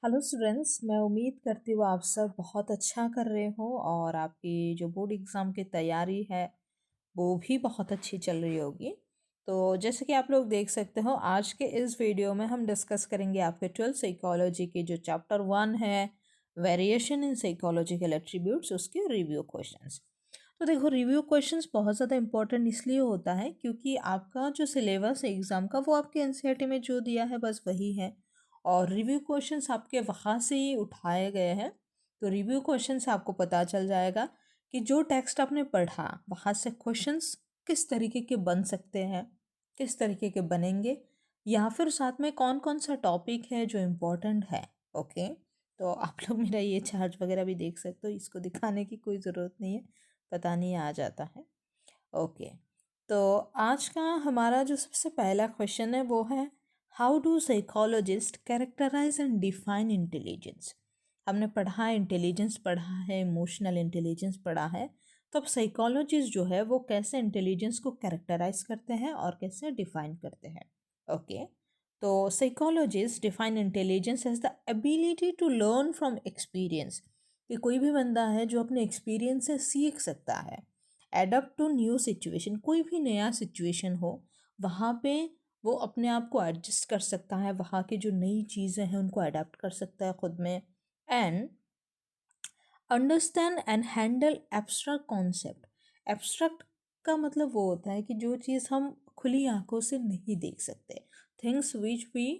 Hello students, मैं उम्मीद करती हूँ आप सब बहुत अच्छा कर रहे हो और आपकी जो बोर्ड एग्ज़ाम की तैयारी है वो भी बहुत अच्छी चल रही होगी। तो जैसे कि आप लोग देख सकते हो, आज के इस वीडियो में हम डिस्कस करेंगे आपके 12th साइकोलॉजी के जो चैप्टर 1 है, वेरिएशन इन साइकोलॉजिकल एट्रीब्यूट्स, उसके रिव्यू क्वेश्चंस। तो देखो, रिव्यू क्वेश्चंस बहुत ज़्यादा इंपॉर्टेंट इसलिए होता है क्योंकि आपका जो सिलेबस है एग्ज़ाम का वो आपके एनसीईआरटी में जो दिया है बस वही है, और रिव्यू क्वेश्चंस आपके वहाँ से ही उठाए गए हैं। तो रिव्यू क्वेश्चन से आपको पता चल जाएगा कि जो टेक्स्ट आपने पढ़ा वहाँ से क्वेश्चंस किस तरीके के बन सकते हैं, किस तरीके के बनेंगे, या फिर साथ में कौन कौन सा टॉपिक है जो इम्पोर्टेंट है। ओके, तो आप लोग मेरा ये चार्ट वगैरह भी देख सकते हो, इसको दिखाने की कोई ज़रूरत नहीं है, पता नहीं आ जाता है। ओके, तो आज का हमारा जो सबसे पहला क्वेश्चन है वो है, how do psychologist characterize and define intelligence. हमने पढ़ा है, इंटेलिजेंस पढ़ा है, इमोशनल इंटेलिजेंस पढ़ा है। तो अब साइकोलॉजिस्ट जो है वो कैसे इंटेलिजेंस को कैरेक्टराइज करते हैं और कैसे डिफाइन करते हैं। ओके, तो psychologist define intelligence as the ability to learn from experience, कि कोई भी बंदा है जो अपने एक्सपीरियंस से सीख सकता है। एडप्ट टू न्यू सिचुएशन, कोई भी नया सिचुएशन हो वहाँ पे वो अपने आप को एडजस्ट कर सकता है, वहाँ की जो नई चीज़ें हैं उनको अडेप्ट कर सकता है खुद में। And understand and handle abstract concept. Abstract का मतलब वो होता है कि जो चीज़ हम खुली आंखों से नहीं देख सकते, things which we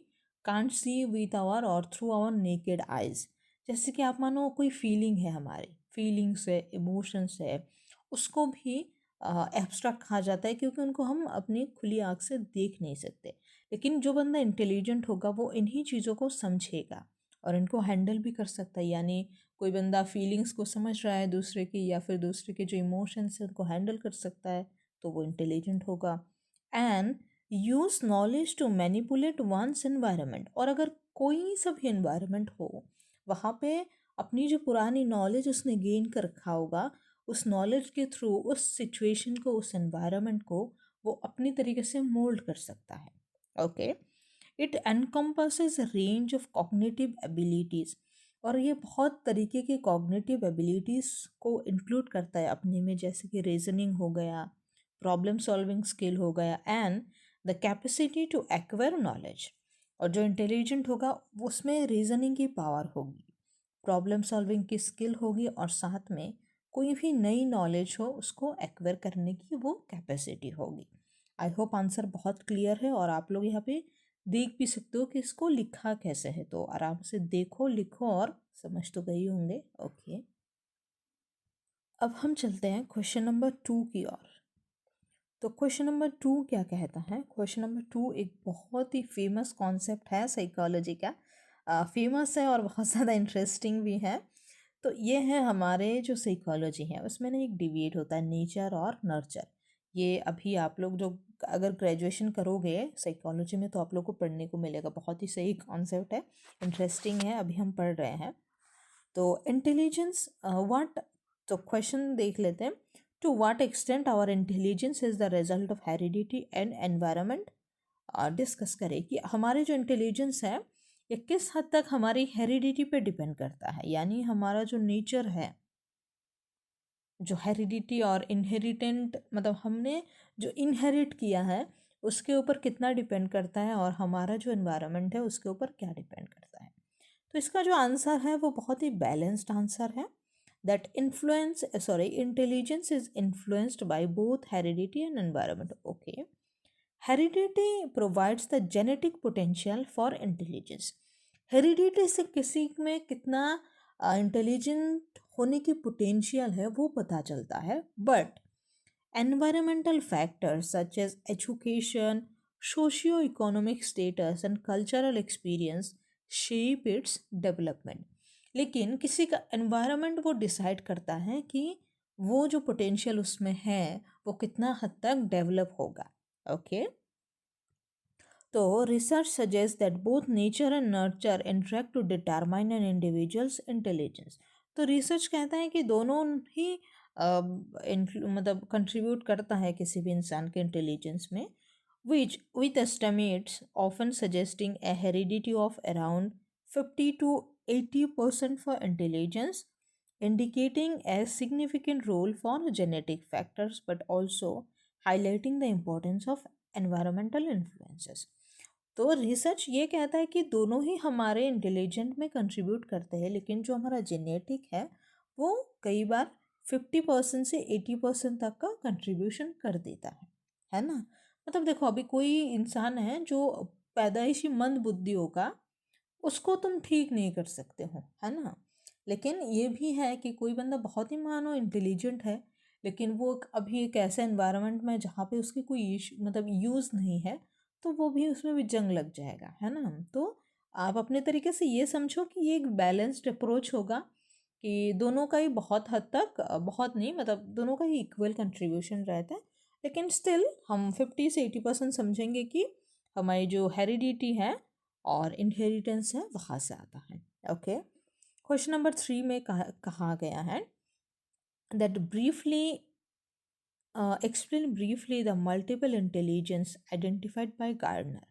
can't see with our और थ्रू आवर नेकेड आइज। जैसे कि आप मानो कोई फीलिंग है, हमारी फीलिंग्स है, इमोशंस है, उसको भी एब्स्ट्रैक्ट कहा जाता है क्योंकि उनको हम अपनी खुली आंख से देख नहीं सकते। लेकिन जो बंदा इंटेलिजेंट होगा वो इन्हीं चीज़ों को समझेगा और इनको हैंडल भी कर सकता है। यानी कोई बंदा फीलिंग्स को समझ रहा है दूसरे की, या फिर दूसरे के जो इमोशंस है उनको हैंडल कर सकता है, तो वो इंटेलिजेंट होगा। And use knowledge to manipulate one's environment, और अगर कोई सा भी एनवायरनमेंट हो वहाँ पे अपनी जो पुरानी नॉलेज उसने गेन कर रखा होगा, उस नॉलेज के थ्रू उस सिचुएशन को, उस एनवायरनमेंट को वो अपनी तरीके से मोल्ड कर सकता है। Okay, it encompasses range of cognitive abilities, और ये बहुत तरीके के कॉग्निटिव एबिलिटीज़ को इंक्लूड करता है अपने में, जैसे कि रीजनिंग हो गया, प्रॉब्लम सॉल्विंग स्किल हो गया, and the capacity to acquire knowledge. और जो इंटेलिजेंट होगा उसमें रीजनिंग की पावर होगी, प्रॉब्लम सॉल्विंग की स्किल होगी, और साथ में कोई भी नई नॉलेज हो उसको एक्वायर करने की वो कैपेसिटी होगी। आई होप आंसर बहुत क्लियर है, और आप लोग यहाँ पे देख भी सकते हो कि इसको लिखा कैसे है, तो आराम से देखो, लिखो और समझ तो गई होंगे। ओके, अब हम चलते हैं क्वेश्चन नंबर 2 की ओर। तो क्वेश्चन नंबर 2 क्या कहता है? क्वेश्चन नंबर 2 एक बहुत ही फेमस कॉन्सेप्ट है साइकोलॉजी का, फेमस है और बहुत ज़्यादा इंटरेस्टिंग भी है। तो ये है, हमारे जो साइकोलॉजी है उसमें ना एक डिविएट होता है, नेचर और नर्चर। ये अभी आप लोग जो अगर ग्रेजुएशन करोगे साइकोलॉजी में तो आप लोग को पढ़ने को मिलेगा, बहुत ही सही कॉन्सेप्ट है, इंटरेस्टिंग है, अभी हम पढ़ रहे हैं। तो इंटेलिजेंस व्हाट, तो क्वेश्चन देख लेते हैं। To what extent our intelligence is the result of heredity and environment. Discuss करें कि हमारे जो इंटेलिजेंस है ये किस हद तक हमारी हेरिडिटी पे डिपेंड करता है, यानी हमारा जो नेचर है, जो हेरिडिटी और इनहेरिटेंट, मतलब हमने जो इनहेरिट किया है उसके ऊपर कितना डिपेंड करता है, और हमारा जो एनवायरनमेंट है उसके ऊपर क्या डिपेंड करता है। तो इसका जो आंसर है वो बहुत ही बैलेंस्ड आंसर है, that influence sorry intelligence is influenced by both heredity and environment. Okay, heredity provides the genetic potential for intelligence. Heredity से किसी में कितना इंटेलिजेंट होने की पोटेंशियल है वो पता चलता है, but environmental factors such as education, socio-economic status and cultural experience shape its development। लेकिन किसी का environment वो डिसाइड करता है कि वो जो पोटेंशियल उसमें है वो कितना हद तक डेवलप होगा। ओके, तो research suggest that both nature and nurture interact to determine an individual's intelligence. तो रिसर्च कहता है कि दोनों ही मतलब कंट्रीब्यूट करता है किसी भी इंसान के इंटेलिजेंस में, which with estimates often suggesting a heredity of around 50 to 80% for intelligence, indicating a significant role for genetic factors but also highlighting the importance of environmental influences. तो रिसर्च ये कहता है कि दोनों ही हमारे इंटेलिजेंट में कंट्रीब्यूट करते हैं, लेकिन जो हमारा जेनेटिक है वो कई बार 50% से 80% तक का कंट्रीब्यूशन कर देता है ना। मतलब देखो, अभी कोई इंसान है जो पैदाइशी मंद बुद्धि होगा, उसको तुम ठीक नहीं कर सकते हो, है ना। लेकिन ये भी है कि कोई बंदा बहुत ही मानो इंटेलिजेंट है, लेकिन वो अभी एक ऐसे एनवायरनमेंट में जहाँ पे उसकी कोई मतलब यूज़ नहीं है, तो वो भी उसमें भी जंग लग जाएगा, है ना। तो आप अपने तरीके से ये समझो कि ये एक बैलेंस्ड अप्रोच होगा कि दोनों का ही बहुत हद तक, बहुत नहीं मतलब दोनों का ही इक्वल कंट्रीब्यूशन रहता है, लेकिन स्टिल हम 50 से 80% समझेंगे कि हमारी जो हेरिडिटी है और इनहेरिटेंस है वहाँ से आता है। ओके, क्वेश्चन नंबर 3 में कहा गया है that briefly explain briefly the multiple intelligence identified by Gardner.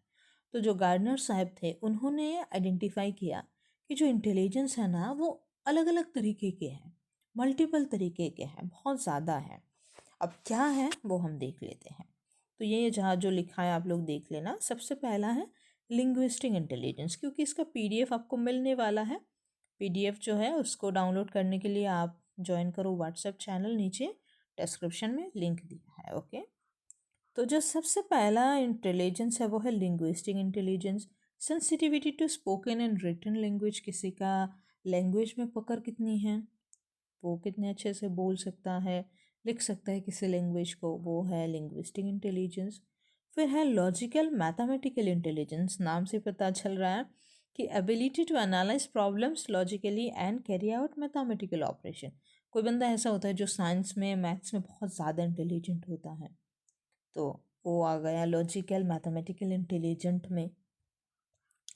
तो जो गार्डनर साहब थे उन्होंने आइडेंटिफाई किया कि जो इंटेलिजेंस है ना वो अलग अलग तरीके के हैं, मल्टीपल तरीके के हैं, बहुत ज़्यादा है। अब क्या है वो हम देख लेते हैं। तो ये जहाँ जो लिखा है आप लोग देख लेना। सबसे पहला है लिंग्विस्टिक इंटेलिजेंस, क्योंकि इसका पीडीएफ आपको मिलने वाला है। पीडीएफ जो है उसको डाउनलोड करने के लिए आप ज्वाइन करो व्हाट्सएप चैनल, नीचे डिस्क्रिप्शन में लिंक दिया है। ओके, तो जो सबसे पहला इंटेलिजेंस है वो है linguistic intelligence. Sensitivity to spoken and written language, किसी का लैंग्वेज में पकड़ कितनी है, वो कितने अच्छे से बोल सकता है, लिख सकता है किसी लैंग्वेज को, वो है लिंग्विस्टिक इंटेलिजेंस। फिर है लॉजिकल मैथमेटिकल इंटेलिजेंस। नाम से पता चल रहा है कि ability to analyse problems logically and carry out mathematical operation. कोई बंदा ऐसा होता है जो साइंस में मैथ्स में बहुत ज़्यादा इंटेलिजेंट होता है, तो वो आ गया लॉजिकल मैथमेटिकल इंटेलिजेंट में।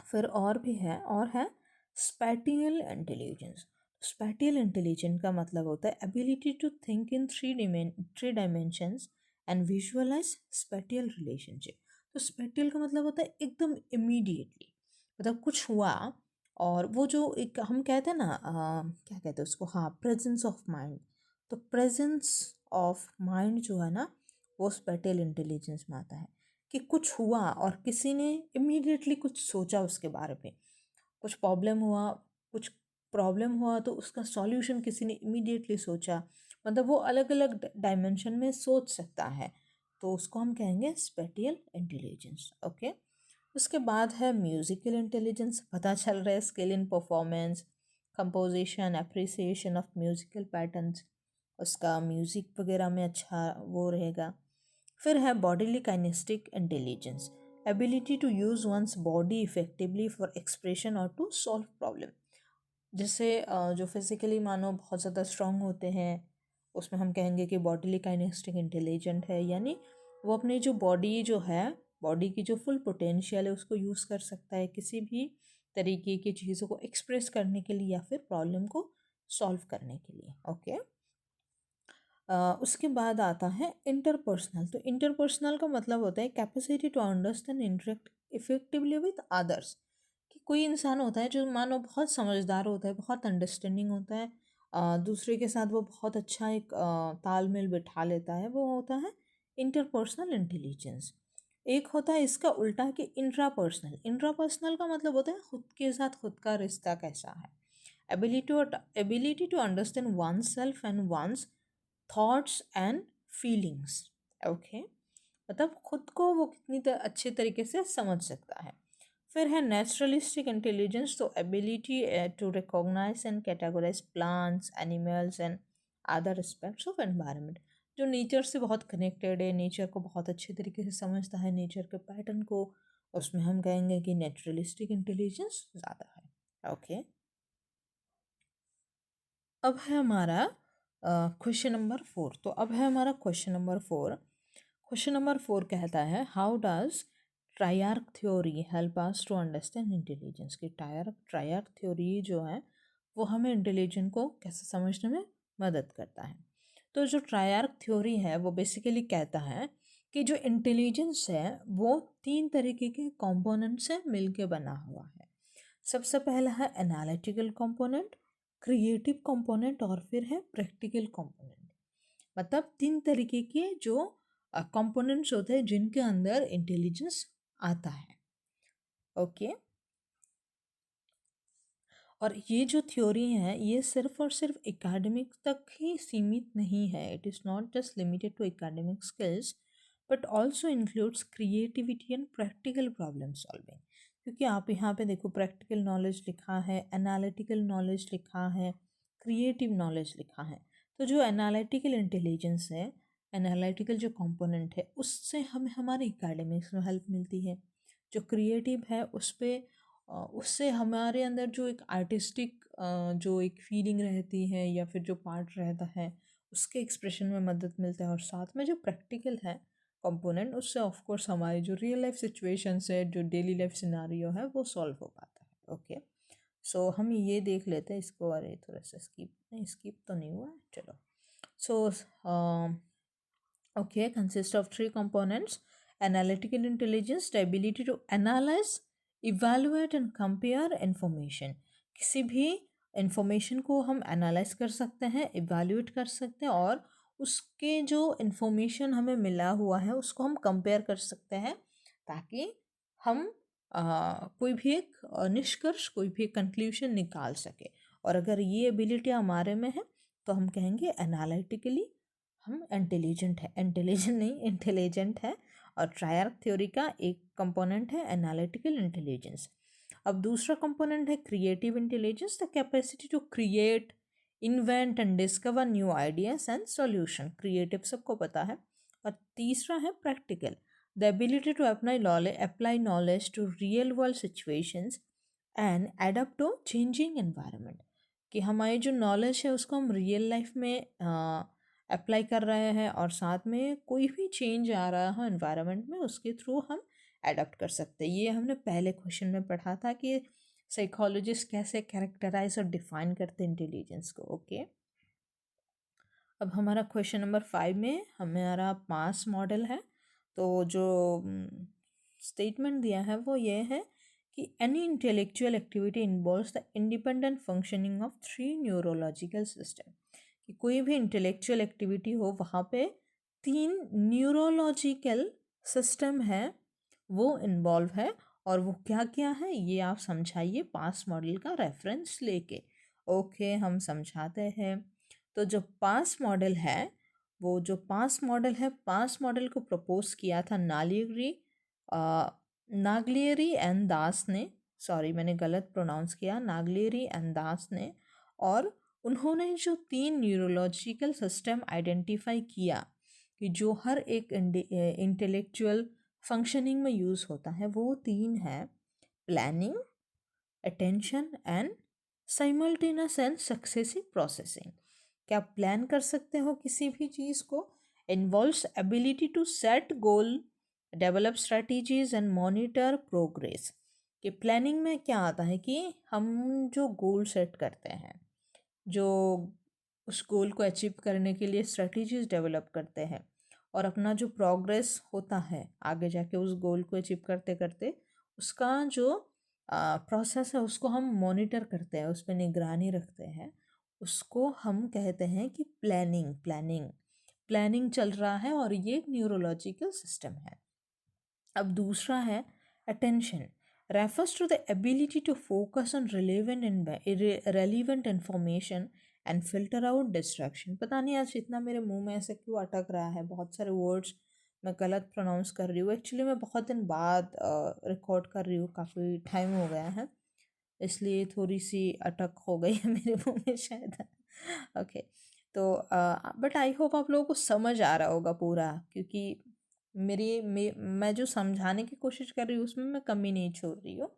फिर और भी है, और है स्पैटियल इंटेलिजेंस। स्पैटियल इंटेलिजेंस का मतलब होता है ability to think in three dimensions and visualise spatial relationship. तो स्पैटियल का मतलब होता है एकदम इमीडिएटली, मतलब कुछ हुआ और वो जो एक हम कहते हैं ना क्या कहते हैं उसको, हाँ, प्रेजेंस ऑफ माइंड। तो प्रेजेंस ऑफ माइंड जो है ना वो स्पैटियल इंटेलिजेंस में आता है कि कुछ हुआ और किसी ने इमीडिएटली कुछ सोचा उसके बारे में। कुछ प्रॉब्लम हुआ तो उसका सॉल्यूशन किसी ने इमीडिएटली सोचा, मतलब वो अलग अलग डायमेंशन में सोच सकता है, तो उसको हम कहेंगे स्पेटियल इंटेलिजेंस। ओके, उसके बाद है म्यूजिकल इंटेलिजेंस। पता चल रहा है skill in performance, composition, appreciation of musical patterns, उसका म्यूज़िक वगैरह में अच्छा वो रहेगा। फिर है bodily kinaesthetic intelligence, ability to use one's body effectively for expression और टू सॉल्व प्रॉब्लम। जैसे जो फिजिकली मानो बहुत ज़्यादा स्ट्रांग होते हैं, उसमें हम कहेंगे कि बॉडीली काइनेस्टिक इंटेलिजेंट है, यानी वो अपनी जो बॉडी जो है, बॉडी की जो फुल पोटेंशियल है उसको यूज़ कर सकता है किसी भी तरीके की चीज़ों को एक्सप्रेस करने के लिए या फिर प्रॉब्लम को सॉल्व करने के लिए। ओके, उसके बाद आता है इंटरपर्सनल। तो इंटरपर्सनल का मतलब होता है capacity to understand interact effectively with others. कि कोई इंसान होता है जो मानो बहुत समझदार होता है, बहुत अंडरस्टैंडिंग होता है, दूसरे के साथ वो बहुत अच्छा एक तालमेल बिठा लेता है, वो होता है इंटरपर्सनल इंटेलिजेंस। एक होता है इसका उल्टा कि इंट्रापर्सनल। इंट्रापर्सनल का मतलब होता है खुद के साथ खुद का रिश्ता कैसा है, ability to understand oneself and one's thoughts and feelings. Okay, मतलब खुद को वो कितनी अच्छे तरीके से समझ सकता है। फिर है नेचुरलिस्टिक इंटेलिजेंस। तो ability to recognise and categorise plants, animals and other aspects of environment. जो नेचर से बहुत कनेक्टेड है, नेचर को बहुत अच्छे तरीके से समझता है, नेचर के पैटर्न को, उसमें हम कहेंगे कि नेचुरलिस्टिक इंटेलिजेंस ज़्यादा है। ओके, अब है हमारा क्वेश्चन नंबर 4। तो अब है हमारा क्वेश्चन नंबर 4। क्वेश्चन नंबर 4 कहता है how does triarchic theory help us to understand intelligence. की ट्रायर्क थ्योरी जो है वो हमें इंटेलिजेंस को कैसे समझने में मदद करता है। तो जो ट्रायर्क थ्योरी है वो बेसिकली कहता है कि जो इंटेलिजेंस है वो 3 तरीके के कंपोनेंट से मिलके बना हुआ है। सबसे पहला है एनालिटिकल कंपोनेंट, क्रिएटिव कंपोनेंट और फिर है प्रैक्टिकल कंपोनेंट। मतलब 3 तरीके के जो कंपोनेंट्स होते हैं जिनके अंदर इंटेलिजेंस आता है। ओके और ये जो थ्योरी है ये सिर्फ और सिर्फ एकेडमिक तक ही सीमित नहीं है। It is not just limited to academic skills but also includes creativity and practical problem solving. क्योंकि आप यहाँ पे देखो प्रैक्टिकल नॉलेज लिखा है, एनालिटिकल नॉलेज लिखा है, क्रिएटिव नॉलेज लिखा है। तो जो एनालिटिकल इंटेलिजेंस है, एनालिटिकल जो कंपोनेंट है उससे हमें हमारे एकेडमिक्स में हेल्प मिलती है। जो क्रिएटिव है उस पर उससे हमारे अंदर जो एक आर्टिस्टिक जो एक फीलिंग रहती है या फिर जो पार्ट रहता है उसके एक्सप्रेशन में मदद मिलता है। और साथ में जो प्रैक्टिकल है कंपोनेंट उससे ऑफ कोर्स हमारी जो रियल लाइफ सिचुएशंस है, जो डेली लाइफ सिनारियो है वो सॉल्व हो पाता है। ओके सो हम ये देख लेते हैं इसको। अरे थोड़ा सा स्किप, नहीं स्किप तो नहीं हुआ है, चलो। सो okay consists of 3 components: analytical intelligence, the ability to analyze, evaluate and compare information। किसी भी इंफॉर्मेशन को हम एनालाइज कर सकते हैं, इवेल्यूएट कर सकते हैं और उसके जो इंफॉर्मेशन हमें मिला हुआ है उसको हम कंपेयर कर सकते हैं ताकि हम कोई भी एक निष्कर्ष, कोई भी कंक्लूशन निकाल सके। और अगर ये एबिलिटी हमारे में है तो हम कहेंगे एनालिटिकली हम इंटेलिजेंट है, इंटेलिजेंट नहीं इंटेलिजेंट है। और ट्रायर्क थ्योरी का एक कंपोनेंट है एनालिटिकल इंटेलिजेंस। अब दूसरा कंपोनेंट है creative intelligence, the capacity to create, invent and discover new ideas and solution. Creative सबको पता है। और तीसरा है practical, the ability to apply knowledge to real world situations and adapt to changing environment. कि हमारी जो नॉलेज है उसको हम रियल लाइफ में अप्लाई कर रहे हैं और साथ में कोई भी चेंज आ रहा हो एनवायरनमेंट में उसके थ्रू हम एडप्ट कर सकते हैं। ये हमने पहले क्वेश्चन में पढ़ा था कि साइकोलॉजिस्ट कैसे कैरेक्टराइज और डिफाइन करते हैं इंटेलिजेंस को। ओके अब हमारा क्वेश्चन नंबर 5 में हमारा पास मॉडल है। तो जो स्टेटमेंट दिया है वो ये है कि any intellectual activity involves the independent functioning of 3 neurological system. कि कोई भी इंटेलेक्चुअल एक्टिविटी हो वहाँ पे 3 न्यूरोलॉजिकल सिस्टम है वो इन्वॉल्व है। और वो क्या क्या है ये आप समझाइए पास मॉडल का रेफरेंस लेके। ओके हम समझाते हैं। तो जो पास मॉडल है, वो जो पास मॉडल है, पास मॉडल को प्रपोज किया था नागलियरी एंड दास ने। सॉरी मैंने गलत प्रोनाउंस किया, नागलियरी एंड दास ने। और उन्होंने जो 3 न्यूरोलॉजिकल सिस्टम आइडेंटिफाई किया कि जो हर एक इंटेलेक्चुअल फंक्शनिंग में यूज़ होता है वो 3 है: planning, attention and simultaneous and successive processing. क्या आप प्लान कर सकते हो किसी भी चीज़ को? Involves ability to set goal, develop strategies and monitor progress. कि प्लानिंग में क्या आता है कि हम जो गोल सेट करते हैं, जो उस गोल को अचीव करने के लिए स्ट्रेटजीज डेवलप करते हैं और अपना जो प्रोग्रेस होता है आगे जाके उस गोल को अचीव करते करते उसका जो प्रोसेस है उसको हम मॉनिटर करते हैं, उस पर निगरानी रखते हैं। उसको हम कहते हैं कि प्लानिंग प्लानिंग प्लानिंग चल रहा है और ये एक न्यूरोलॉजिकल सिस्टम है। अब दूसरा है attention, refers to the ability to focus on relevant information and filter out distraction. पता नहीं आज इतना मेरे मुंह में ऐसे क्यों अटक रहा है, बहुत सारे वर्ड्स मैं गलत प्रोनाउंस कर रही हूँ। एक्चुअली मैं बहुत दिन बाद रिकॉर्ड कर रही हूँ, काफ़ी टाइम हो गया है इसलिए थोड़ी सी अटक हो गई है मेरे मुंह में शायद। ओके तो बट आई होप आप लोगों को समझ आ रहा होगा पूरा, क्योंकि मैं जो समझाने की कोशिश कर रही हूँ उसमें मैं कमी नहीं छोड़ रही हूँ।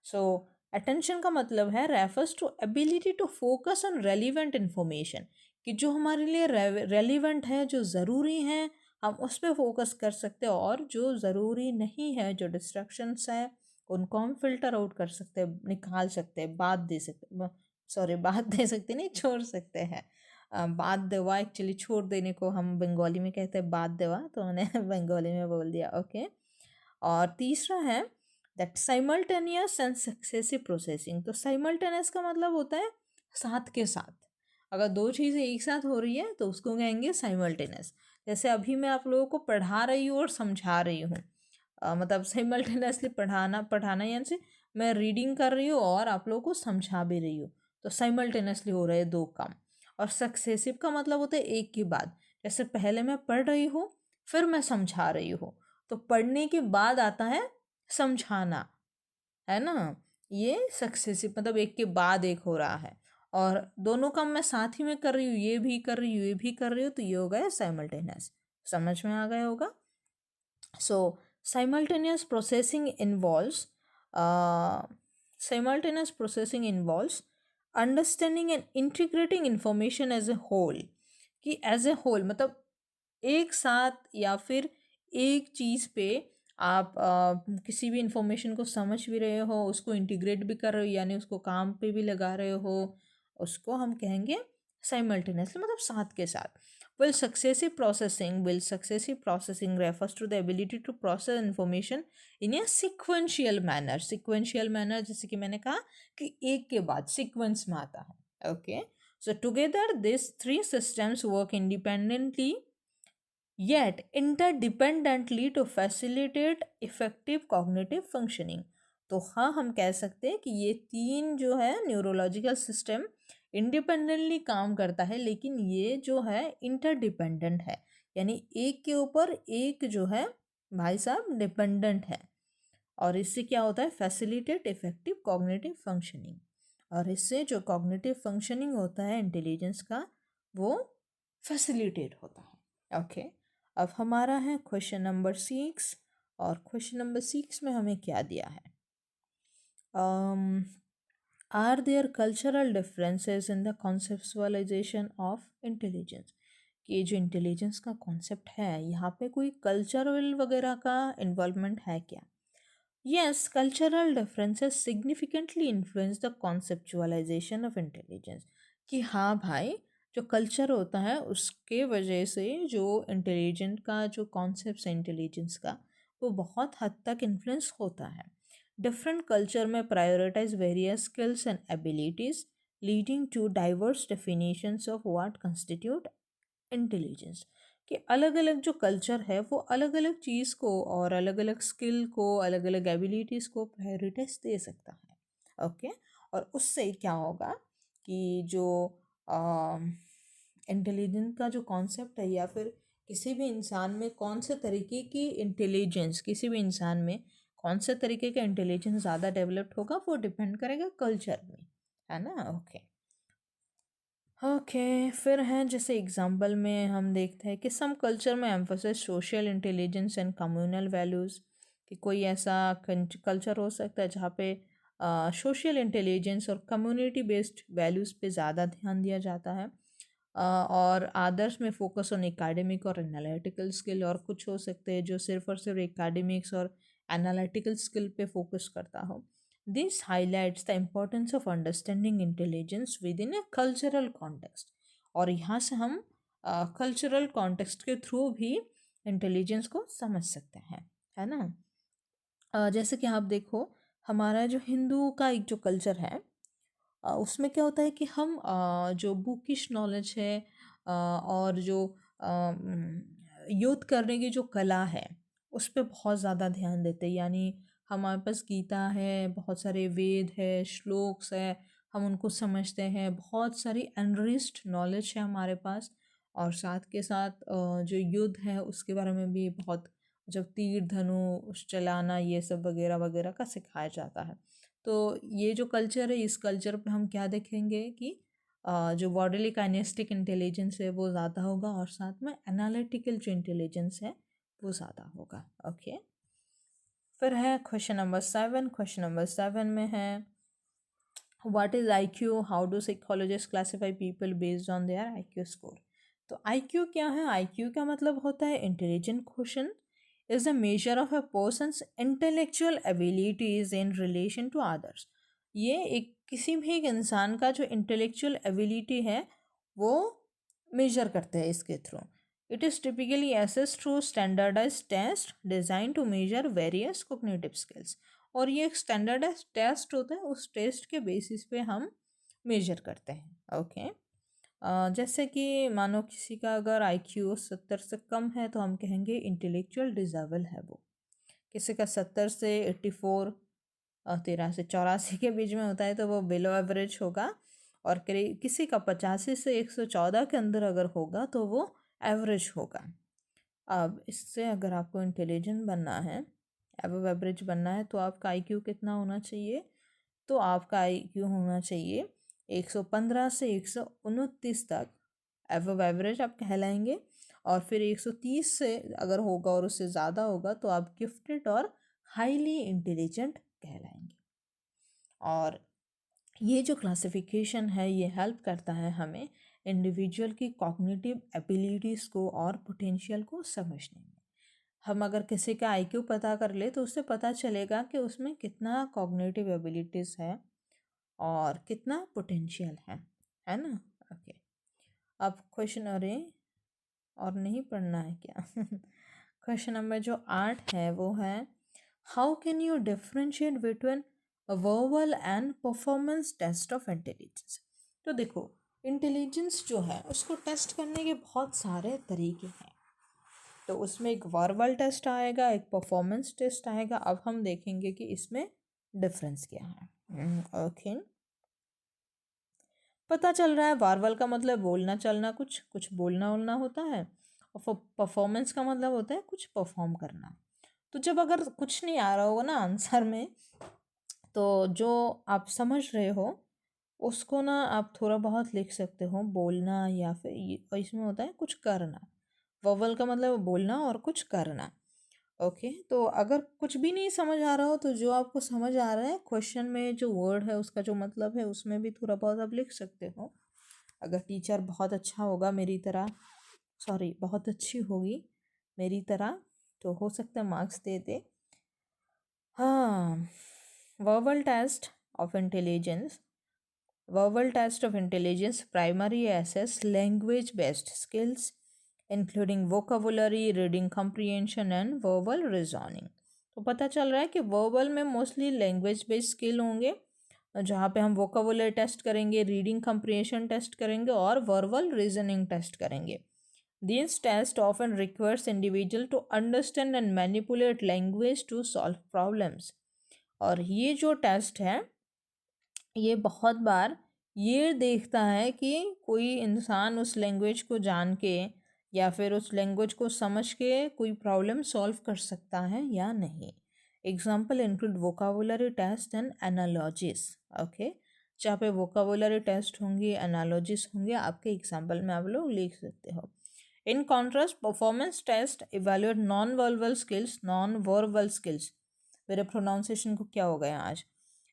सो अटेंशन का मतलब है refers to ability to focus on relevant information. कि जो हमारे लिए रेलिवेंट है, जो ज़रूरी है, हम उस पर फोकस कर सकते हैं। और जो ज़रूरी नहीं है, जो डिस्ट्रैक्शंस है, उनको हम फिल्टर आउट कर सकते हैं, निकाल सकते हैं, बात दे सकते, सॉरी बात दे सकते नहीं, छोड़ सकते हैं। बात देवा एक्चुअली छोड़ देने को हम बंगाली में कहते हैं बात देवा, तो मैंने बंगाली में बोल दिया। ओके और तीसरा है that simultaneous and successive processing. तो साइमल्टेनियस का मतलब होता है साथ के साथ, अगर दो चीज़ें एक साथ हो रही है तो उसको कहेंगे साइमल्टेनियस। जैसे अभी मैं आप लोगों को पढ़ा रही हूँ और समझा रही हूँ, मतलब साइमल्टेनियसली पढ़ाना यानी से मैं रीडिंग कर रही हूँ और आप लोगों को समझा भी रही हूँ, तो साइमल्टेनियसली हो रहे हैं दो काम। और सक्सेसिव का मतलब होता है एक के बाद, जैसे पहले मैं पढ़ रही हूँ फिर मैं समझा रही हूँ, तो पढ़ने के बाद आता है समझाना, है ना। ये सक्सेसिव मतलब एक के बाद एक हो रहा है, और दोनों काम मैं साथ ही में कर रही हूँ, ये भी कर रही हूँ ये भी कर रही हूँ, तो ये हो गया साइमल्टेनियस। समझ में आ गया होगा। So, simultaneous processing involves simultaneous processing involves understanding and integrating information as a whole, कि as a whole मतलब एक साथ या फिर एक चीज़ पे आप किसी भी इंफॉर्मेशन को समझ भी रहे हो, उसको इंटीग्रेट भी कर रहे हो, यानी उसको काम पे भी लगा रहे हो, उसको हम कहेंगे साइमल्टेनियसली मतलब साथ के साथ। Successive processing refers to the ability to process information in a sequential manner। sequential manner जैसे कि मैंने कहा कि एक के बाद sequence में आता है। Okay, so together these three systems work independently yet interdependently to facilitate effective cognitive functioning। तो हाँ, हम कह सकते हैं कि ये तीन जो है न्यूरोलॉजिकल सिस्टम इंडिपेंडेंटली काम करता है, लेकिन ये जो है इंटरडिपेंडेंट है, यानी एक के ऊपर एक जो है भाई साहब डिपेंडेंट है। और इससे क्या होता है, फैसिलिटेट इफेक्टिव कॉग्निटिव फंक्शनिंग, और इससे जो कॉग्निटिव फंक्शनिंग होता है इंटेलिजेंस का वो फैसिलिटेट होता है। ओके, अब हमारा है क्वेश्चन नंबर 6, और क्वेश्चन नंबर 6 में हमें क्या दिया है, are there cultural differences in the conceptualisation of intelligence. कि जो इंटेलिजेंस का कॉन्सेप्ट है यहाँ पे कोई कल्चरल वगैरह का इन्वॉल्वमेंट है क्या। Yes, cultural differences significantly influence the conceptualisation of intelligence. कि हाँ भाई, जो कल्चर होता है उसके वजह से जो इंटेलिजेंट का जो कॉन्सेप्ट है इंटेलिजेंस का वो बहुत हद तक इन्फ्लुएंस होता है। डिफरेंट कल्चर में prioritise various skills and abilities leading to diverse definitions of what constitute intelligence. कि अलग अलग जो कल्चर है वो अलग अलग चीज़ को और अलग अलग स्किल को अलग अलग एबिलिटीज़ को प्रायोरिटाइज दे सकता है। ओके, और उससे क्या होगा कि जो इंटेलिजेंस का जो कॉन्सेप्ट है या फिर किसी भी इंसान में कौन से तरीके की इंटेलिजेंस, किसी भी इंसान में कौन से तरीके का इंटेलिजेंस ज़्यादा डेवलप्ड होगा वो डिपेंड करेगा कल्चर में, है ना। ओके ओके, फिर हैं जैसे एग्जाम्पल में हम देखते हैं कि सम कल्चर में emphasis social intelligence and communal values. कि कोई ऐसा कल्चर हो सकता है जहाँ पे सोशल इंटेलिजेंस और कम्युनिटी बेस्ड वैल्यूज़ पे ज़्यादा ध्यान दिया जाता है, और आदर्स में फोकस ऑन एकेडमिक और एनालिटिकल स्किल। और कुछ हो सकते हैं जो सिर्फ और सिर्फ एकेडमिक्स और एनालिटिकल स्किल पे फोकस करता हो। This highlights the importance of understanding intelligence within a cultural context। और यहाँ से हम कल्चरल कॉन्टेक्स्ट के थ्रू भी इंटेलिजेंस को समझ सकते हैं, है ना। जैसे कि आप देखो, हमारा जो हिंदू का एक जो कल्चर है उसमें क्या होता है कि हम जो बुकिश नॉलेज है और जो युद्ध करने की जो कला है उस पर बहुत ज़्यादा ध्यान देते हैं। यानी हमारे पास गीता है, बहुत सारे वेद है, श्लोक्स है, हम उनको समझते हैं, बहुत सारी एनरिच्ड नॉलेज है हमारे पास। और साथ के साथ जो युद्ध है उसके बारे में भी बहुत, जब तीर धनुष चलाना ये सब वगैरह वगैरह का सिखाया जाता है। तो ये जो कल्चर है इस कल्चर पे हम क्या देखेंगे कि जो बॉडीली काइनेस्टिक इंटेलिजेंस है वो ज़्यादा होगा, और साथ में एनालिटिकल जो इंटेलिजेंस है वो ज़्यादा होगा। ओके, फिर है क्वेश्चन नंबर 7। क्वेश्चन नंबर 7 में है what is IQ, how do psychologist classify people based on their IQ score. तो IQ क्या है, IQ का मतलब होता है intelligent question is a measure of a person's intellectual abilities in relation to others। ये एक किसी भी एक इंसान का जो इंटेलेक्चुअल एबिलिटी है वो मेजर करते हैं इसके थ्रू। It is typically assessed through standardised test design to measure various cognitive skills. और ये एक स्टैंडर्डाइज टेस्ट होता है, उस टेस्ट के बेसिस पे हम मेजर करते हैं। ओके, जैसे कि मानो किसी का अगर IQ 70 से कम है तो हम कहेंगे इंटेलेक्चुअल डिसेबल है वो। किसी का 70 से 84 और 13 से 84 के बीच में होता है तो वो बिलो एवरेज होगा, और किसी का 85 से 114 के अंदर अगर होगा तो वो एवरेज होगा। अब इससे अगर आपको इंटेलिजेंट बनना है, एबव एवरेज बनना है, तो आपका IQ कितना होना चाहिए? तो आपका IQ होना चाहिए 115 से 129 तक, एबव एवरेज आप कहलाएंगे। और फिर 130 से अगर होगा और उससे ज़्यादा होगा तो आप गिफ्टेड और हाईली इंटेलिजेंट कहलाएंगे। और ये जो क्लासिफिकेशन है ये हेल्प करता है हमें इंडिविजुअल की कॉग्निटिव एबिलिटीज़ को और पोटेंशियल को समझने में। हम अगर किसी का IQ पता कर ले तो उससे पता चलेगा कि उसमें कितना कॉग्निटिव एबिलिटीज़ है और कितना पोटेंशियल है ना। ओके, अब क्वेश्चन, अरे और नहीं पढ़ना है क्या? क्वेश्चन नंबर जो 8 है वो है, how can you differentiate between verbal and performance test of intelligence? तो देखो, इंटेलिजेंस जो है उसको टेस्ट करने के बहुत सारे तरीके हैं। तो उसमें एक वर्बल टेस्ट आएगा, एक परफॉर्मेंस टेस्ट आएगा। अब हम देखेंगे कि इसमें डिफरेंस क्या है। ओके, पता चल रहा है वर्बल का मतलब बोलना चलना, कुछ कुछ बोलना उलना होता है, और परफॉर्मेंस का मतलब होता है कुछ परफॉर्म करना। तो जब अगर कुछ नहीं आ रहा होगा ना आंसर में, तो जो आप समझ रहे हो उसको ना आप थोड़ा बहुत लिख सकते हो, बोलना या फिर और इसमें होता है कुछ करना। वोवल का मतलब बोलना और कुछ करना। ओके, तो अगर कुछ भी नहीं समझ आ रहा हो तो जो आपको समझ आ रहा है क्वेश्चन में जो वर्ड है उसका जो मतलब है उसमें भी थोड़ा बहुत आप लिख सकते हो। अगर टीचर बहुत अच्छा होगा मेरी तरह, सॉरी बहुत अच्छी होगी मेरी तरह, तो हो सकता है मार्क्स दे दे। हाँ, verbal test of intelligence, verbal test of intelligence primary assess language based skills including vocabulary, reading comprehension and verbal reasoning। तो पता चल रहा है कि वर्बल में मोस्टली लैंग्वेज बेस्ड स्किल होंगे, जहाँ पे हम वोकाबुलरी टेस्ट करेंगे, रीडिंग कंप्रीहेंशन टेस्ट करेंगे और वर्बल रीजनिंग टेस्ट करेंगे। These tests often requires individual to understand and manipulate language to solve problems। और ये जो टेस्ट है ये बहुत बार ये देखता है कि कोई इंसान उस लैंग्वेज को जान के या फिर उस लैंग्वेज को समझ के कोई प्रॉब्लम सॉल्व कर सकता है या नहीं। Example include vocabulary test and analogies. Okay, जहाँ पे वोकाबुलरी टेस्ट होंगी, एनालॉजीज होंगे, आपके एग्जाम्पल में आप लोग लिख सकते हो। In contrast performance test evaluate non verbal skills, non verbal skills, मेरे प्रोनाउंसिएशन को क्या हो गया आज,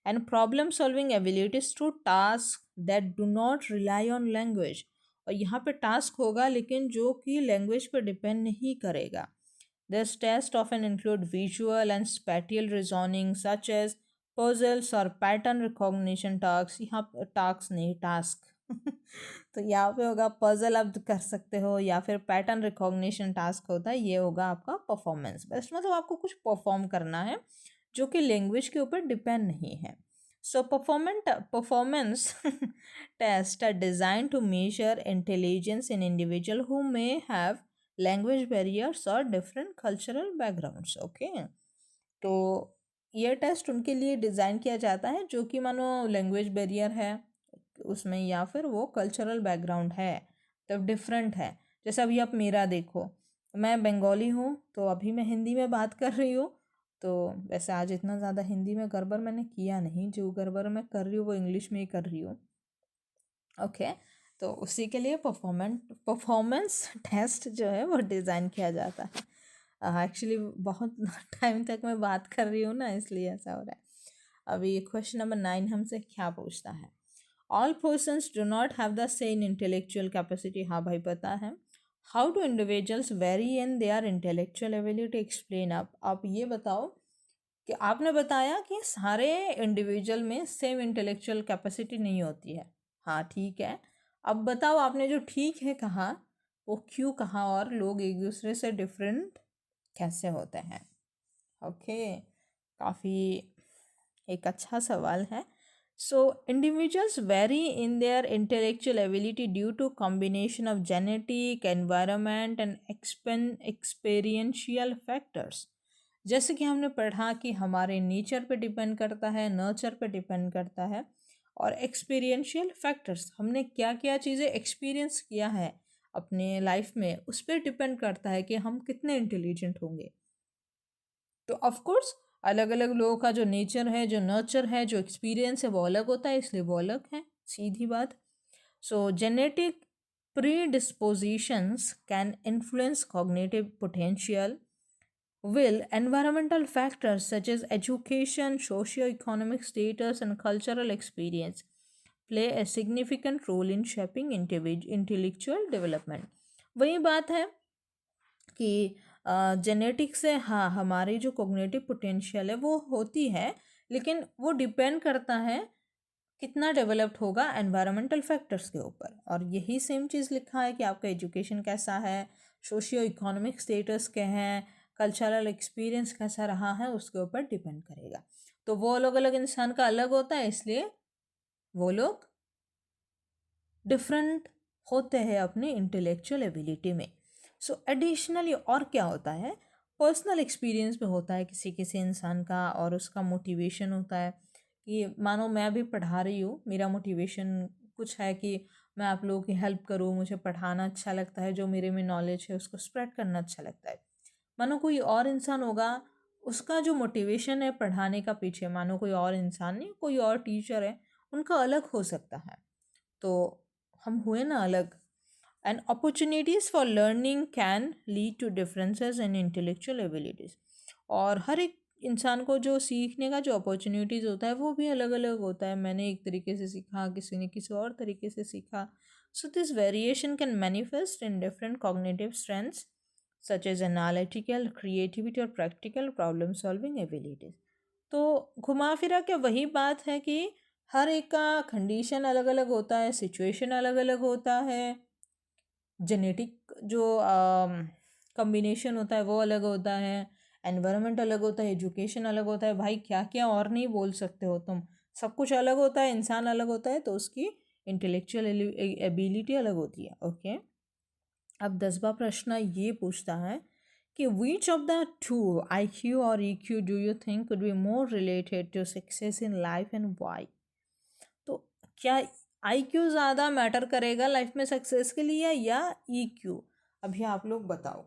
and problem solving abilities to tasks that do not rely on language। और यहाँ पे टास्क होगा लेकिन जो कि लैंग्वेज पे डिपेंड नहीं करेगा। This test often include visual and spatial reasoning such as puzzles और pattern recognition tasks। यहाँ टास्क नहीं, टास्क तो यहाँ पे होगा पजल आप कर सकते हो या फिर पैटर्न रिकॉग्निशन टास्क होता है, ये होगा आपका परफॉर्मेंस बेस्ट, मतलब आपको कुछ परफॉर्म करना है जो कि लैंग्वेज के ऊपर डिपेंड नहीं है। So performance test are design to measure intelligence in individual who may have language barriers और डिफरेंट कल्चरल बैकग्राउंड्स। ओके, तो ये टेस्ट उनके लिए डिज़ाइन किया जाता है जो कि मानो लैंग्वेज बैरियर है उसमें या फिर वो कल्चरल बैकग्राउंड है तब डिफरेंट है। जैसे अभी आप मेरा देखो, मैं बंगाली हूँ तो अभी मैं हिंदी में बात कर रही हूँ, तो वैसे आज इतना ज़्यादा हिंदी में गड़बड़ मैंने किया नहीं, जो गड़बड़ मैं कर रही हूँ वो इंग्लिश में ही कर रही हूँ। ओके, तो उसी के लिए परफॉर्मेंस टेस्ट जो है वो डिज़ाइन किया जाता है। एक्चुअली बहुत टाइम तक मैं बात कर रही हूँ ना, इसलिए ऐसा हो रहा है। अभी क्वेश्चन नंबर 9 हमसे क्या पूछता है, all persons do not have the same intellectual capacity. हाँ भाई पता है। How do individuals very in their intellectual ability, explain. आप ये बताओ कि आपने बताया कि सारे इंडिविजुअल में सेम इंटेलेक्चुअल कैपेसिटी नहीं होती है। हाँ ठीक है, अब बताओ आपने जो ठीक है कहा वो क्यों कहा और लोग एक दूसरे से डिफरेंट कैसे होते हैं। ओके, काफ़ी एक अच्छा सवाल है. So individuals vary in their intellectual ability due to combination of genetic, environment and experiential factors. जैसे कि हमने पढ़ा कि हमारे नेचर पे डिपेंड करता है, नर्चर पे डिपेंड करता है, और एक्सपीरियंशियल फैक्टर्स, हमने क्या क्या चीज़ें एक्सपीरियंस किया है अपने लाइफ में, उस पर डिपेंड करता है कि हम कितने इंटेलिजेंट होंगे. तो ऑफ कोर्स अलग अलग लोगों का जो नेचर है, जो नर्चर है, जो एक्सपीरियंस है, वो अलग होता है, इसलिए वो अलग है, सीधी बात. सो genetic predispositions can influence cognitive potential, will environmental factors such as education, socio-economic status and cultural experience play a significant role in shaping intellectual development. वही बात है कि जेनेटिक से हाँ हमारी जो कोग्निटिव पोटेंशियल है वो होती है, लेकिन वो डिपेंड करता है कितना डेवलप्ड होगा एनवायरमेंटल फैक्टर्स के ऊपर. और यही सेम चीज़ लिखा है कि आपका एजुकेशन कैसा है, सोशियो इकोनॉमिक स्टेटस क्या है, कल्चरल एक्सपीरियंस कैसा रहा है, उसके ऊपर डिपेंड करेगा. तो वो अलग अलग इंसान का अलग होता है, इसलिए वो लोग डिफरेंट होते हैं अपनी इंटेलेक्चुअल एबिलिटी में. सो एडिशनली और क्या होता है, पर्सनल एक्सपीरियंस में होता है किसी किसी इंसान का, और उसका मोटिवेशन होता है कि मानो मैं भी पढ़ा रही हूँ, मेरा मोटिवेशन कुछ है कि मैं आप लोगों की हेल्प करूँ, मुझे पढ़ाना अच्छा लगता है, जो मेरे में नॉलेज है उसको स्प्रेड करना अच्छा लगता है. मानो कोई और इंसान होगा, उसका जो मोटिवेशन है पढ़ाने का पीछे, मानो कोई और इंसान नहीं, कोई और टीचर है, उनका अलग हो सकता है. तो हम हुए ना अलग. And opportunities for learning can lead to differences in intellectual abilities. और हर एक इंसान को जो सीखने का जो अपॉर्चुनिटीज़ होता है वो भी अलग अलग होता है. मैंने एक तरीके से सीखा, किसी ने किसी और तरीके से सीखा. So this variation can manifest in different cognitive strengths such as analytical, creativity और प्रैक्टिकल प्रॉब्लम सॉल्विंग एबिलिटीज़. तो घुमा फिरा के वही बात है कि हर एक का कंडीशन अलग अलग होता है, सिचुएशन अलग अलग होता है, जेनेटिक जो कम्बिनेशन होता है वो अलग होता है, एनवायरनमेंट अलग होता है, एजुकेशन अलग होता है. भाई क्या क्या और नहीं बोल सकते हो तुम, सब कुछ अलग होता है, इंसान अलग होता है, तो उसकी इंटेलेक्चुअल एबिलिटी अलग होती है. ओके. अब 10वां प्रश्न ये पूछता है कि which of the two IQ और EQ do you think could be more related to success in life and why. तो क्या IQ ज़्यादा मैटर करेगा लाइफ में सक्सेस के लिए या EQ? अभी आप लोग बताओ.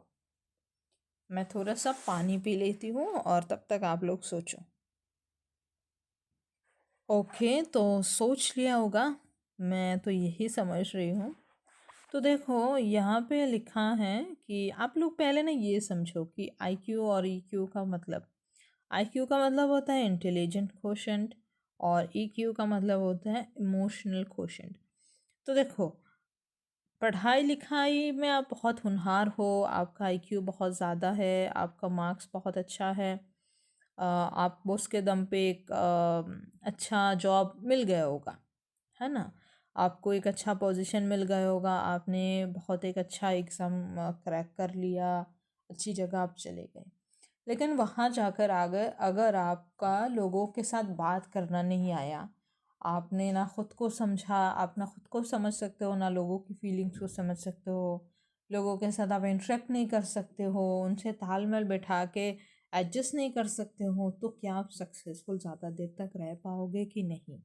मैं थोड़ा सा पानी पी लेती हूँ और तब तक आप लोग सोचो. ओके, तो सोच लिया होगा, मैं तो यही समझ रही हूँ. तो देखो यहाँ पे लिखा है कि आप लोग पहले ना ये समझो कि IQ और EQ का मतलब, IQ का मतलब होता है इंटेलिजेंट क्वोशेंट और EQ का मतलब होता है इमोशनल क्वोशेंट. तो देखो, पढ़ाई लिखाई में आप बहुत होनहार हो, आपका IQ बहुत ज़्यादा है, आपका मार्क्स बहुत अच्छा है, आपको उसके दम पे एक अच्छा जॉब मिल गया होगा, है ना, आपको एक अच्छा पोजीशन मिल गया होगा, आपने बहुत एक अच्छा एग्ज़ाम क्रैक कर लिया, अच्छी जगह आप चले गए. लेकिन वहाँ जाकर अगर अगर आपका लोगों के साथ बात करना नहीं आया, आपने ना खुद को समझा, आप ना खुद को समझ सकते हो, ना लोगों की फीलिंग्स को समझ सकते हो, लोगों के साथ आप इंटरेक्ट नहीं कर सकते हो, उनसे तालमेल बैठा के एडजस्ट नहीं कर सकते हो, तो क्या आप सक्सेसफुल ज़्यादा देर तक रह पाओगे कि नहीं?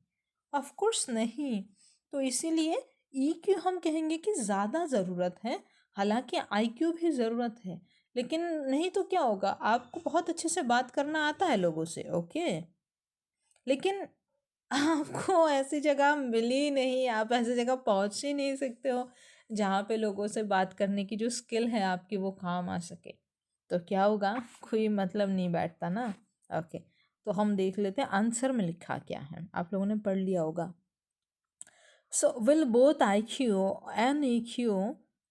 ऑफ कोर्स नहीं. तो इसीलिए EQ हम कहेंगे कि ज़्यादा ज़रूरत है, हालांकि IQ भी ज़रूरत है, लेकिन नहीं तो क्या होगा, आपको बहुत अच्छे से बात करना आता है लोगों से, ओके, लेकिन आपको ऐसी जगह मिली नहीं, आप ऐसी जगह पहुंच ही नहीं सकते हो जहाँ पे लोगों से बात करने की जो स्किल है आपकी वो काम आ सके. तो क्या होगा, कोई मतलब नहीं बैठता ना. ओके, तो हम देख लेते हैं आंसर में लिखा क्या है, आप लोगों ने पढ़ लिया होगा. So will both IQ and EQ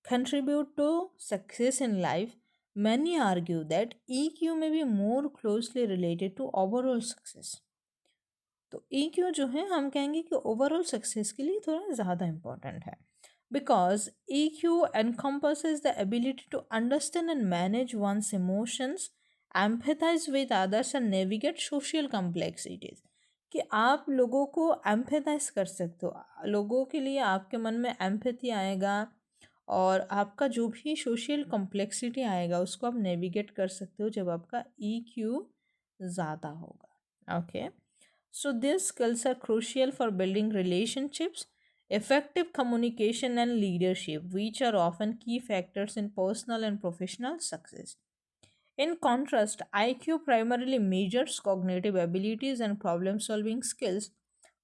contribute to success in life? Many argue that EQ may be more closely related to overall success. तो EQ जो है हम कहेंगे कि ओवरऑल सक्सेस के लिए थोड़ा ज़्यादा इम्पोर्टेंट है, because EQ encompasses the ability to understand and manage one's emotions, empathize with others and navigate social complexities. कि आप लोगों को एम्पैथाइज कर सकते हो, लोगों के लिए आपके मन में एम्पैथी आएगा और आपका जो भी सोशल कॉम्प्लेक्सिटी आएगा उसको आप नेविगेट कर सकते हो जब आपका EQ ज़्यादा होगा। Okay, so these skills are crucial for building relationships, effective communication and leadership, which are often key factors in personal and professional success. In contrast, IQ primarily measures cognitive abilities and problem solving skills,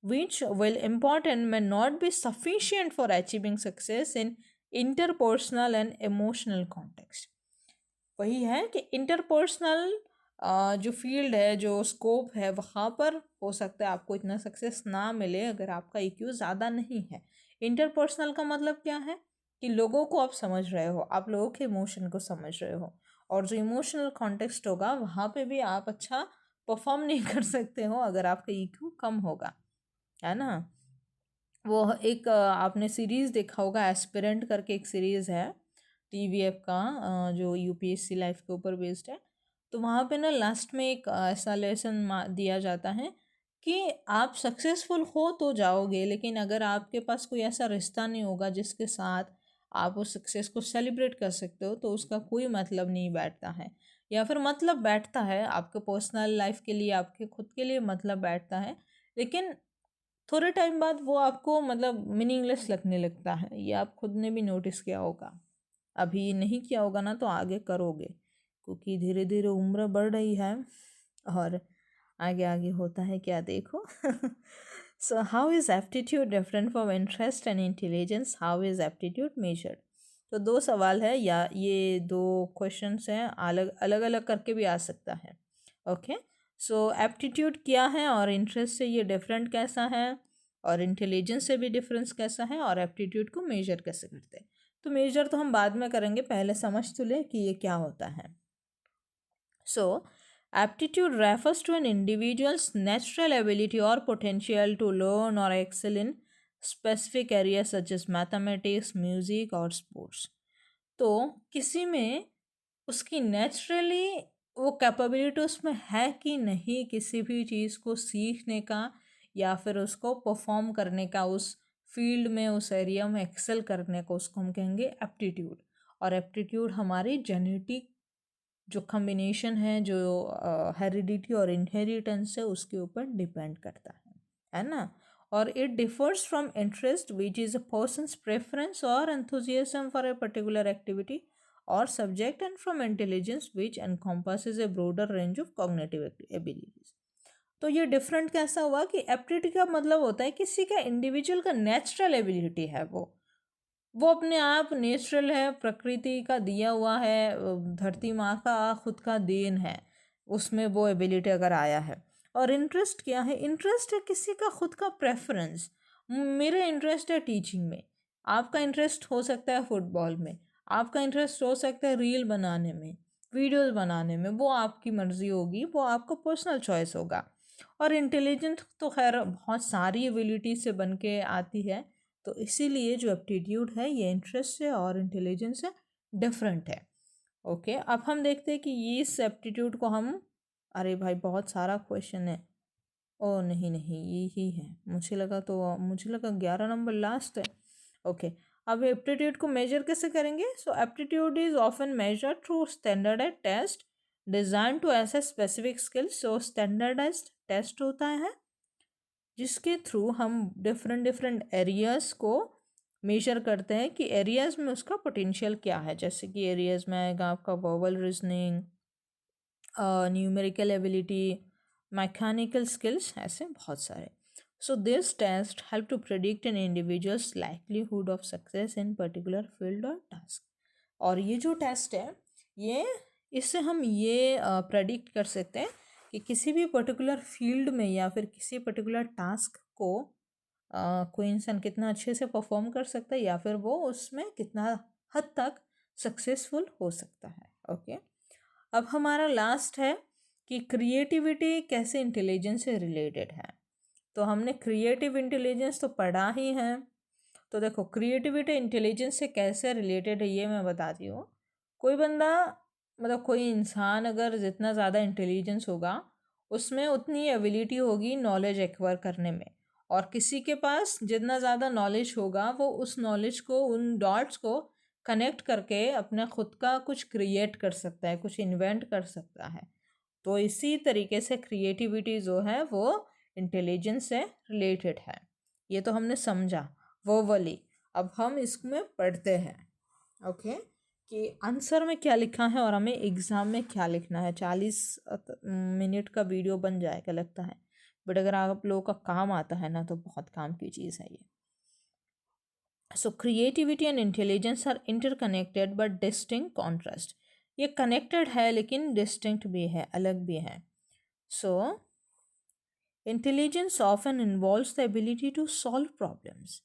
which, while important, may not be sufficient for achieving success in interpersonal and emotional context. वही है कि interpersonal जो field है, जो scope है, वहाँ पर हो सकता है आपको इतना सक्सेस ना मिले अगर आपका EQ ज़्यादा नहीं है। इंटरपर्सनल का मतलब क्या है कि लोगों को आप समझ रहे हो, आप लोगों के इमोशन को समझ रहे हो, और जो इमोशनल कॉन्टेक्स्ट होगा वहाँ पे भी आप अच्छा परफॉर्म नहीं कर सकते हो अगर आपका EQ कम होगा, है ना। वो एक आपने सीरीज़ देखा होगा, एस्पिरेंट करके एक सीरीज़ है TVF का, जो UPSC लाइफ के ऊपर बेस्ड है। तो वहाँ पे ना लास्ट में एक ऐसा लेसन दिया जाता है कि आप सक्सेसफुल हो तो जाओगे, लेकिन अगर आपके पास कोई ऐसा रिश्ता नहीं होगा जिसके साथ आप उस सक्सेस को सेलिब्रेट कर सकते हो, तो उसका कोई मतलब नहीं बैठता है। या फिर मतलब बैठता है आपके पर्सनल लाइफ के लिए, आपके खुद के लिए मतलब बैठता है, लेकिन थोड़े टाइम बाद वो आपको मतलब मीनिंगलेस लगने लगता है। ये आप खुद ने भी नोटिस किया होगा, अभी नहीं किया होगा ना तो आगे करोगे, क्योंकि धीरे धीरे उम्र बढ़ रही है और आगे आगे होता है क्या देखो। So how is aptitude different from interest and intelligence, how is aptitude measured. तो दो सवाल है, या ये दो क्वेश्चंस हैं, अलग अलग अलग करके भी आ सकता है। ओके, सो एप्टीट्यूड क्या है और इंटरेस्ट से ये डिफरेंट कैसा है, और इंटेलिजेंस से भी डिफरेंस कैसा है, और एप्टीट्यूड को मेजर कैसे करते हैं। तो मेजर तो हम बाद में करेंगे, पहले समझ तो ले कि ये क्या होता है। सो aptitude refers to an individual's natural ability or potential to learn or excel in specific areas such as mathematics, music और sports। तो किसी में उसकी नेचुरली वो कैपेबिलिटी उसमें है कि नहीं, किसी भी चीज़ को सीखने का या फिर उसको परफॉर्म करने का, उस फील्ड में, उस एरिया में एक्सेल करने को, उसको हम कहेंगे एप्टीट्यूड। और एप्टीट्यूड हमारी जेनेटिक जो कॉम्बिनेशन है, जो हेरिडिटी और इनहेरिटेंस है, उसके ऊपर डिपेंड करता है ना। और it differs from interest which is a person's preference और enthusiasm for a particular activity और subject, and from intelligence which encompasses a broader range of cognitive abilities. तो ये डिफरेंट कैसा हुआ कि एप्टीट्यूड का मतलब होता है किसी का इंडिविजुअल का नेचुरल एबिलिटी है, वो अपने आप नेचुरल है, प्रकृति का दिया हुआ है, धरती माँ का खुद का देन है, उसमें वो एबिलिटी अगर आया है। और इंटरेस्ट क्या है, इंटरेस्ट है किसी का खुद का प्रेफरेंस। मेरा इंटरेस्ट है टीचिंग में, आपका इंटरेस्ट हो सकता है फुटबॉल में, आपका इंटरेस्ट हो सकता है रील बनाने में, वीडियोस बनाने में, वो आपकी मर्जी होगी, वो आपका पर्सनल चॉइस होगा। और इंटेलिजेंट तो खैर बहुत सारी एबिलिटी से बन के आती है, तो इसीलिए जो एप्टीट्यूड है ये इंटरेस्ट से और इंटेलिजेंस से डिफरेंट है। ओके, अब हम देखते हैं कि ये इस एप्टीट्यूड को हम, अरे भाई बहुत सारा क्वेश्चन है, ओ नहीं नहीं ये ही है, मुझे लगा 11 नंबर लास्ट है। ओके, अब एप्टीट्यूड को मेजर कैसे करेंगे। So aptitude is often measure through standardised test design to assess specific skills. So standardised test होता है जिसके थ्रू हम डिफरेंट डिफरेंट एरियाज़ को मेजर करते हैं कि एरियाज़ में उसका पोटेंशियल क्या है। जैसे कि एरियाज़ में आएगा आपका verbal reasoning, numerical ability, mechanical skills, ऐसे बहुत सारे। So this test help to predict an individual's likelihood of success in particular field और टास्क। और ये जो टेस्ट है, ये इससे हम ये प्रेडिक्ट कर सकते हैं कि किसी भी पर्टिकुलर फील्ड में या फिर किसी पर्टिकुलर टास्क को कोई इंसान कितना अच्छे से परफॉर्म कर सकता है, या फिर वो उसमें कितना हद तक सक्सेसफुल हो सकता है। ओके, अब हमारा लास्ट है कि क्रिएटिविटी कैसे इंटेलिजेंस से रिलेटेड है। तो हमने क्रिएटिव इंटेलिजेंस तो पढ़ा ही है, तो देखो क्रिएटिविटी इंटेलिजेंस से कैसे रिलेटेड है ये मैं बताती हूँ। कोई बंदा, मतलब कोई इंसान अगर जितना ज़्यादा इंटेलिजेंस होगा उसमें उतनी एबिलिटी होगी नॉलेज एक्वायर करने में, और किसी के पास जितना ज़्यादा नॉलेज होगा वो उस नॉलेज को, उन डॉट्स को कनेक्ट करके अपना खुद का कुछ क्रिएट कर सकता है, कुछ इन्वेंट कर सकता है। तो इसी तरीके से क्रिएटिविटी जो है वो इंटेलिजेंस से रिलेटेड है। ये तो हमने समझा वर्बली। अब हम इसमें पढ़ते हैं ओके कि आंसर में क्या लिखा है और हमें एग्ज़ाम में क्या लिखना है। 40 मिनट का वीडियो बन जाएगा लगता है, बट अगर आप लोगों का काम आता है ना तो बहुत काम की चीज़ है ये। So creativity and intelligence are interconnected but distinct contrast. ये कनेक्टेड है लेकिन डिस्टिंक्ट भी है, अलग भी है। So intelligence often involves the ability to solve problems.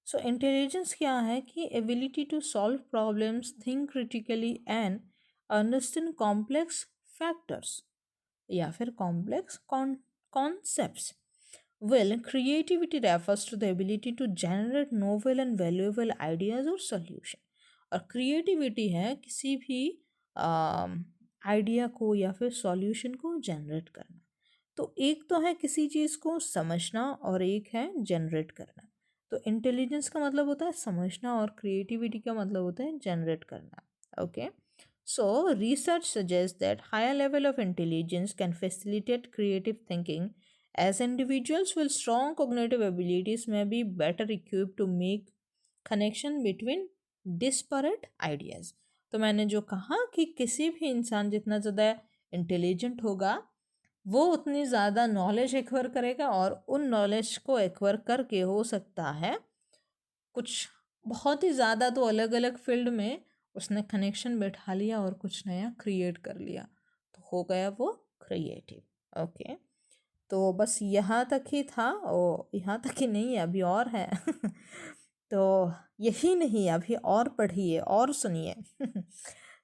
So intelligence क्या है कि ability to solve problems, think critically and understand complex factors या फिर complex concepts. Well creativity refers to the ability to generate novel and valuable ideas और solution. और creativity है किसी भी आइडिया को या फिर सॉल्यूशन को जनरेट करना। तो एक तो है किसी चीज़ को समझना और एक है जनरेट करना। तो इंटेलिजेंस का मतलब होता है समझना और क्रिएटिविटी का मतलब होता है जनरेट करना। Okay, so research suggest that higher level of intelligence can facilitate creative thinking as individuals with strong cognitive abilities may be better equipped to make connection between disparate ideas। तो मैंने जो कहा कि किसी भी इंसान जितना ज़्यादा इंटेलिजेंट होगा वो उतनी ज़्यादा नॉलेज एक्वायर करेगा, और उन नॉलेज को एक्वायर करके हो सकता है कुछ बहुत ही ज़्यादा तो अलग अलग फील्ड में उसने कनेक्शन बैठा लिया और कुछ नया क्रिएट कर लिया, तो हो गया वो क्रिएटिव। ओके, तो बस यहाँ तक ही था, और यहाँ तक ही नहीं है, अभी और है तो यही नहीं, अभी और पढ़िए और सुनिए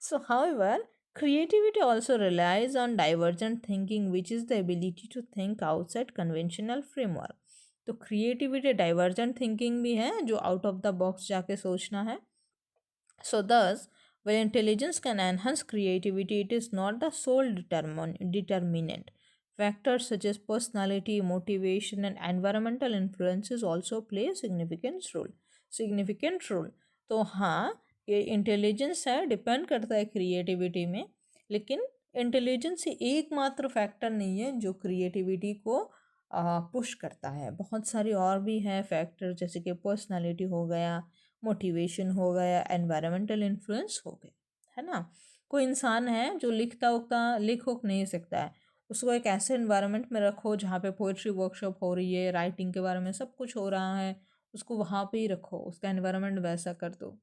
सो however creativity also relies on divergent thinking, which is the ability to think outside conventional framework। तो creativity divergent thinking भी है, जो out of the box जाके सोचना है। So thus while intelligence can enhance creativity, it is not the sole determinant। Factors such as personality, motivation, and environmental influences also play a significant role। तो हाँ, ये intelligence है, depend करता है creativity में, लेकिन इंटेलिजेंस ही एकमात्र फैक्टर नहीं है जो क्रिएटिविटी को पुश करता है। बहुत सारी और भी हैं फैक्टर, जैसे कि पर्सनालिटी हो गया, मोटिवेशन हो गया, एनवायरमेंटल इन्फ्लुएंस हो गए, है ना। कोई इंसान है जो लिख उख नहीं सकता है, उसको एक ऐसे इन्वायरमेंट में रखो जहाँ पे पोइट्री वर्कशॉप हो रही है, राइटिंग के बारे में सब कुछ हो रहा है, उसको वहाँ पे ही रखो, उसका एनवायरनमेंट वैसा कर दो,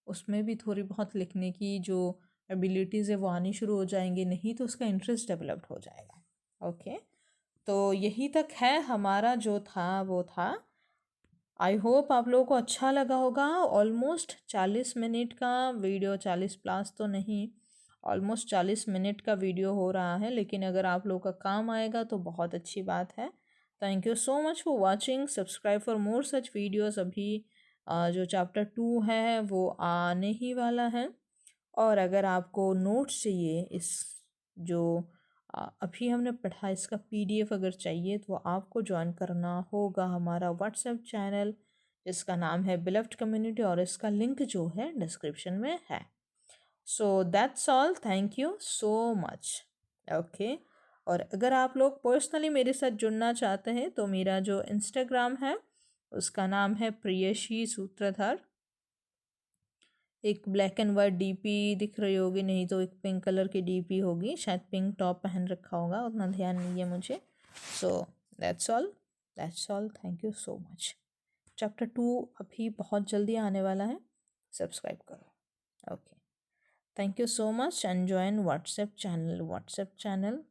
उसमें भी थोड़ी बहुत लिखने की जो एबिलिटीज़ है वो आनी शुरू हो जाएंगी, नहीं तो उसका इंटरेस्ट डेवलप्ड हो जाएगा। ओके, तो यही तक है हमारा जो था वो था। आई होप आप लोगों को अच्छा लगा होगा। ऑलमोस्ट 40 मिनट का वीडियो, 40 प्लस तो नहीं, ऑलमोस्ट 40 मिनट का वीडियो हो रहा है, लेकिन अगर आप लोगों का काम आएगा तो बहुत अच्छी बात है। Thank you so much for watching, subscribe for more such videos. अभी जो चैप्टर 2 है वो आने ही वाला है, और अगर आपको नोट्स चाहिए इस जो अभी हमने पढ़ा इसका PDF अगर चाहिए तो आपको ज्वाइन करना होगा हमारा व्हाट्सएप चैनल, जिसका नाम है बिलव्ड कम्युनिटी, और इसका लिंक जो है डिस्क्रिप्शन में है। So that's all, thank you so much. Okay, और अगर आप लोग पर्सनली मेरे साथ जुड़ना चाहते हैं तो मेरा जो इंस्टाग्राम है उसका नाम है प्रियशी सूत्रधार। एक ब्लैक एंड वाइट DP दिख रही होगी, नहीं तो एक पिंक कलर की DP होगी, शायद पिंक टॉप पहन रखा होगा, उतना ध्यान नहीं है मुझे। So that's all, thank you so much. Chapter 2 अभी बहुत जल्दी आने वाला है, सब्सक्राइब करो। Okay, thank you so much and join WhatsApp channel.